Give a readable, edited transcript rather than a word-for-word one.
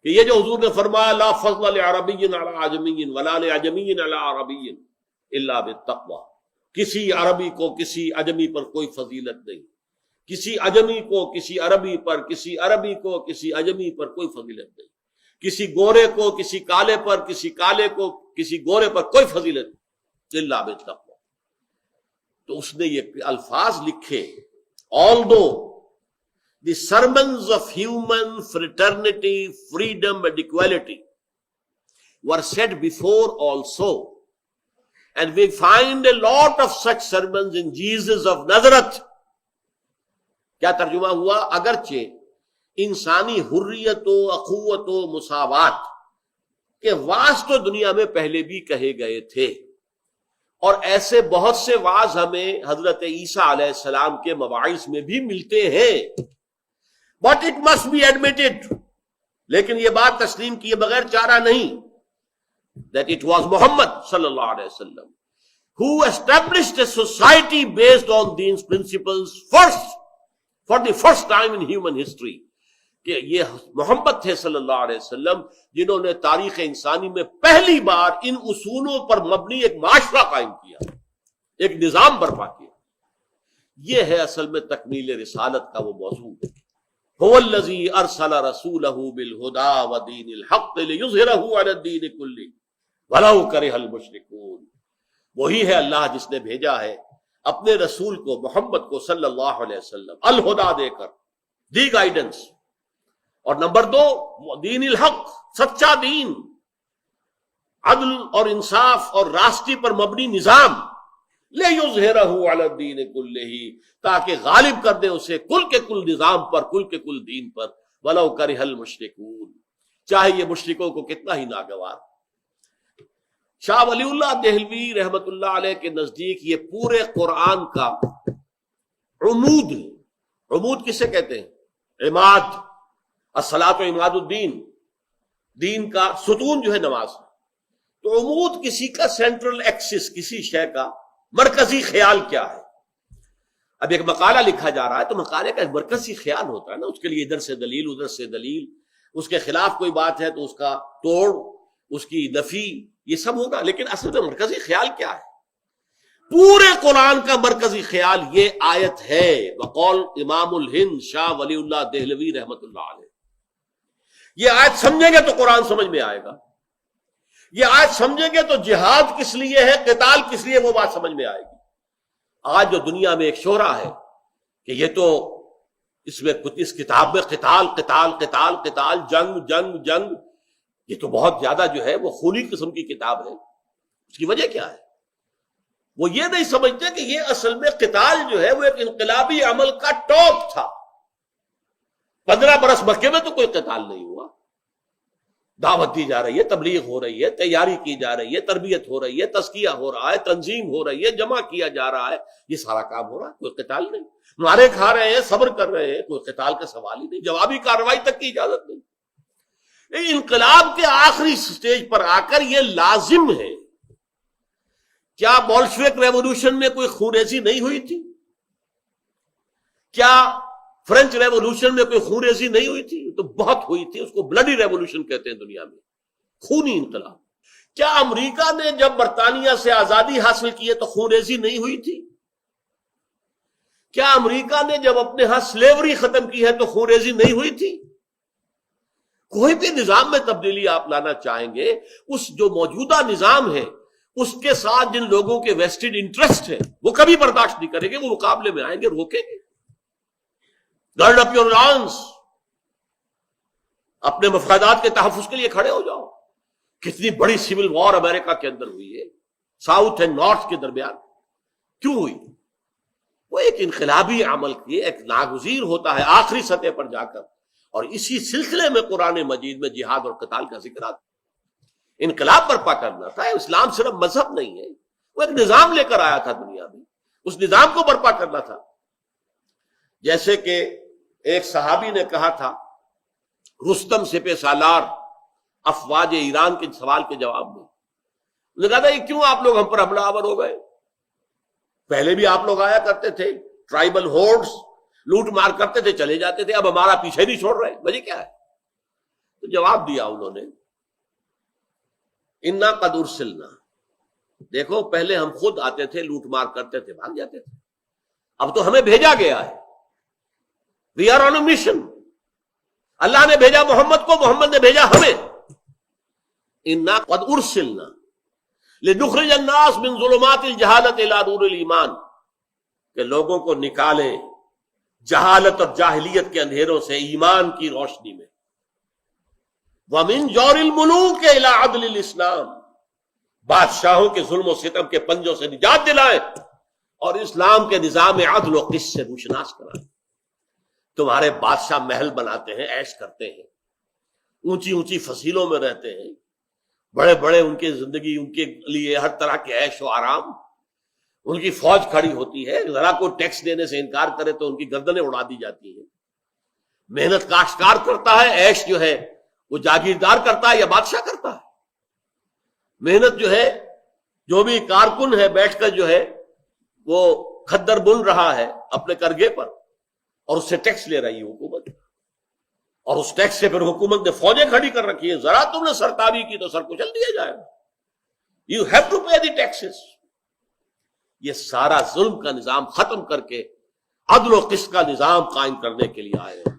کہ یہ جو حضور نے فرمایا لا فضل لعربی علی عجمی ولا لعجمی علی عربی الا بالتقوی، کسی عربی کو کسی عجمی پر کوئی فضیلت نہیں، کسی عجمی کو کسی عربی پر، کسی عربی کو کسی عجمی پر کوئی فضیلت نہیں، کسی گورے کو کسی کالے پر، کسی کالے کو کسی گورے پر کوئی فضیلت نہیں الا بالتقوی۔ تو اس نے یہ الفاظ لکھے، although the sermons of human fraternity, freedom and equality were said before also, and we find a lot of such sermons in Jesus of Nazareth. کیا ترجمہ ہوا؟ اگرچہ انسانی حریت و اخوت و مساوات کے واعظ تو دنیا میں پہلے بھی کہے گئے تھے، اور ایسے بہت سے واعظ ہمیں حضرت عیسیٰ علیہ السلام کے مواعظ میں بھی ملتے ہیں، but it must be admitted، لیکن یہ بات تسلیم کیے بغیر چارہ نہیں، that it was Muhammad صلی اللہ علیہ وسلم who established a society based on these principles first, for the first time in human history، کہ یہ محمد تھے صلی اللہ علیہ وسلم جنہوں نے تاریخ انسانی میں پہلی بار ان اصولوں پر مبنی ایک معاشرہ قائم کیا، ایک نظام برپا کیا۔ یہ ہے اصل میں تکمیل رسالت کا وہ موضوع۔ هو الذی ارسل رسولہ بالہدی ودین الحق لیظہرہ علی الدین کلہ ولو کرہ المشرکون۔ وہی ہے اللہ جس نے بھیجا ہے اپنے رسول کو، محمد کو صلی اللہ علیہ وسلم، الہدا دے کر، دی گائیڈنس، اور نمبر 2 دین الحق، سچا دین، عدل اور انصاف اور راستی پر مبنی نظام، لیظہرہ علی الدین کلہ، تاکہ غالب کر دے اسے کل کے کل نظام پر، کل کے کل دین پر، ولو کرہ المشرکون، چاہے یہ مشرکوں کو کتنا ہی ناگوار۔ شاہ ولی اللہ دہلوی رحمت اللہ علیہ کے نزدیک یہ پورے قرآن کا عمود ہے۔ عمود کسے کہتے ہیں؟ عماد، الصلاۃ و عماد الدین، دین کا ستون جو ہے نماز۔ تو عمود کسی کا سینٹرل ایکسس، کسی شے کا مرکزی خیال کیا ہے؟ اب ایک مقالہ لکھا جا رہا ہے تو مقالے کا ایک مرکزی خیال ہوتا ہے نا، اس کے لیے ادھر سے دلیل ادھر سے دلیل، اس کے خلاف کوئی بات ہے تو اس کا توڑ، اس کی نفی، یہ سب ہوگا، لیکن اصل میں مرکزی خیال کیا ہے؟ پورے قرآن کا مرکزی خیال یہ آیت ہے، وقول امام الہند شاہ ولی اللہ دہلوی رحمت اللہ علیہ۔ یہ آیت سمجھیں گے تو قرآن سمجھ میں آئے گا، یہ آیت سمجھیں گے تو جہاد کس لیے ہے، قتال کس لیے، وہ بات سمجھ میں آئے گی۔ آج جو دنیا میں ایک شورا ہے کہ یہ تو اس میں اس کتاب میں قتال قتال قتال قتال، جنگ جنگ جنگ، یہ تو بہت زیادہ جو ہے وہ خونی قسم کی کتاب ہے۔ اس کی وجہ کیا ہے؟ وہ یہ نہیں سمجھتے کہ یہ اصل میں قتال جو ہے وہ ایک انقلابی عمل کا ٹاپ تھا۔ 15 برس مکے میں تو کوئی قتال نہیں ہوا، دعوت دی جا رہی ہے، تبلیغ ہو رہی ہے، تیاری کی جا رہی ہے، تربیت ہو رہی ہے، تزکیہ ہو رہا ہے، تنظیم ہو رہی ہے، جمع کیا جا رہا ہے، یہ سارا کام ہو رہا ہے، کوئی قتال نہیں۔ مارے کھا رہے ہیں، صبر کر رہے ہیں، کوئی قتال کا سوال ہی نہیں، جوابی کارروائی تک کی اجازت نہیں۔ انقلاب کے آخری سٹیج پر آ کر یہ لازم ہے۔ کیا بولشوک ریولوشن میں کوئی خونریزی نہیں ہوئی تھی؟ کیا فرینچ ریولوشن میں کوئی خونریزی نہیں ہوئی تھی؟ تو بہت ہوئی تھی، اس کو بلڈی ریولوشن کہتے ہیں دنیا میں، خونی انقلاب۔ کیا امریکہ نے جب برطانیہ سے آزادی حاصل کی ہے تو خونریزی نہیں ہوئی تھی؟ کیا امریکہ نے جب اپنے ہاں سلیوری ختم کی ہے تو خونریزی نہیں ہوئی تھی؟ کوئی بھی نظام میں تبدیلی آپ لانا چاہیں گے، اس جو موجودہ نظام ہے اس کے ساتھ جن لوگوں کے ویسٹڈ انٹرسٹ ہے وہ کبھی برداشت نہیں کریں گے، وہ مقابلے میں آئیں گے، روکیں گے۔ گارڈ اپ یور لانس، اپنے مفادات کے تحفظ کے لیے کھڑے ہو جاؤ۔ کتنی بڑی سول وار امریکہ کے اندر ہوئی ہے، ساؤتھ اینڈ نارتھ کے درمیان، کیوں ہوئی؟ وہ ایک انقلابی عمل کی ایک ناگزیر ہوتا ہے آخری سطح پر جا کر، اور اسی سلسلے میں قرآن مجید میں جہاد اور قتال کا ذکر آتا ہے۔ انقلاب برپا کرنا تھا، اسلام صرف مذہب نہیں ہے، وہ ایک نظام لے کر آیا تھا دنیا میں، اس نظام کو برپا کرنا تھا۔ جیسے کہ ایک صحابی نے کہا تھا رستم سپہ سالار افواج ایران کے سوال کے جواب میں، انہوں نے کہا تھا یہ کیوں آپ لوگ ہم پر حملہ آور ہو گئے؟ پہلے بھی آپ لوگ آیا کرتے تھے، ٹرائبل ہورڈز لوٹ مار کرتے تھے، چلے جاتے تھے، اب ہمارا پیچھے نہیں چھوڑ رہے، وجہ کیا ہے؟ تو جواب دیا انہوں نے انا قد ارسلنا، دیکھو پہلے ہم خود آتے تھے، لوٹ مار کرتے تھے، بھاگ جاتے تھے، اب تو ہمیں بھیجا گیا ہے، we are on a mission, اللہ نے بھیجا محمد کو، محمد نے بھیجا ہمیں، انا قد ارسلنا لنخرج الناس من ظلمات الجہالت الی نور الایمان، کہ لوگوں کو نکالے جہالت اور جاہلیت کے اندھیروں سے ایمان کی روشنی میں، ومن جور الملوک الی عدل الاسلام، بادشاہوں کے ظلم و ستم کے پنجوں سے نجات دلائے اور اسلام کے نظام عدل و قسط سے روشناس کرائے۔ تمہارے بادشاہ محل بناتے ہیں، عیش کرتے ہیں، اونچی اونچی فصیلوں میں رہتے ہیں، بڑے بڑے ان کی زندگی، ان کے لیے ہر طرح کے عیش و آرام، ان کی فوج کھڑی ہوتی ہے، ذرا کوئی ٹیکس دینے سے انکار کرے تو ان کی گردنیں اڑا دی جاتی ہیں، محنت کاشتکار کرتا ہے، عیش جو ہے وہ جاگیردار کرتا ہے یا بادشاہ کرتا ہے، محنت جو ہے جو بھی کارکن ہے بیٹھ کر جو ہے وہ کھدر بن رہا ہے اپنے کرگے پر، اور اس سے ٹیکس لے رہی ہے حکومت، اور اس ٹیکس سے پھر حکومت نے فوجیں کھڑی کر رکھی ہیں، ذرا تم نے سرکاری کی تو سر کچل دیا جائے گا، you have to pay the taxes. یہ سارا ظلم کا نظام ختم کر کے عدل و قسط کا نظام قائم کرنے کے لیے آئے ہیں۔